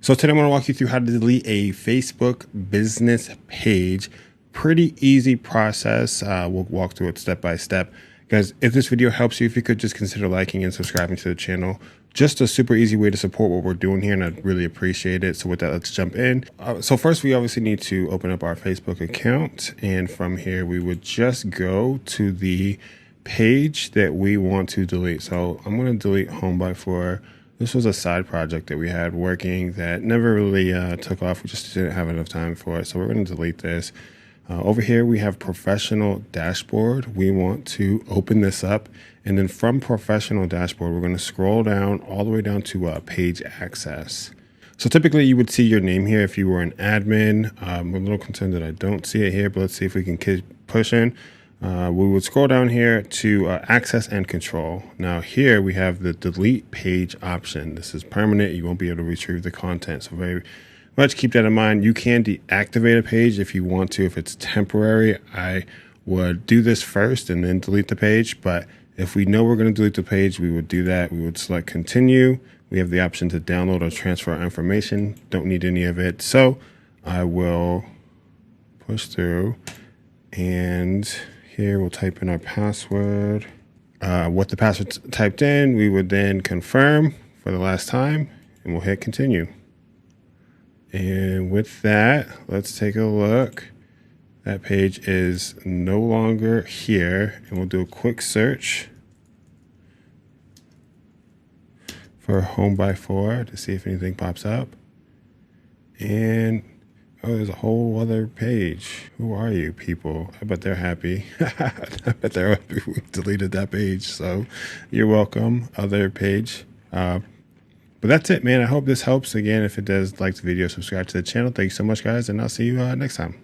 So today I'm going to walk you through how to delete a Facebook business page. Pretty easy process. We'll walk through it step by step. Guys, if this video helps you, if you could just consider liking and subscribing to the channel. Just a super easy way to support what we're doing here, and I'd really appreciate it. So with that, let's jump in. So first, we obviously need to open up our Facebook account. And from here, we would just go to the page that we want to delete. So I'm going to delete Home by 4. This was a side project that we had working that never really took off. We just didn't have enough time for it. So we're going to delete this. Over here, we have professional dashboard. We want to open this up. And then from professional dashboard, we're going to scroll down all the way down to page access. So typically you would see your name here if you were an admin. I'm a little concerned that I don't see it here, but let's see if we can keep pushing. We would scroll down here to access and control. Now here we have the delete page option. This is permanent. You won't be able to retrieve the content. So very much keep that in mind. You can deactivate a page if you want to. If it's temporary, I would do this first and then delete the page. But if we know we're going to delete the page, we would do that. We would select continue. We have the option to download or transfer our information. Don't need any of it. So I will push through, and here we'll type in our password. What the password typed in, we would then confirm for the last time, and we'll hit continue. And with that, let's take a look. That page is no longer here, and we'll do a quick search for Home by 4 to see if anything pops up. And oh, there's a whole other page. Who are you people? I bet they're happy. I bet they're happy we deleted that page. So you're welcome, other page. But that's it, man. I hope this helps. Again, if it does, like the video, subscribe to the channel. Thank you so much, guys, and I'll see you next time.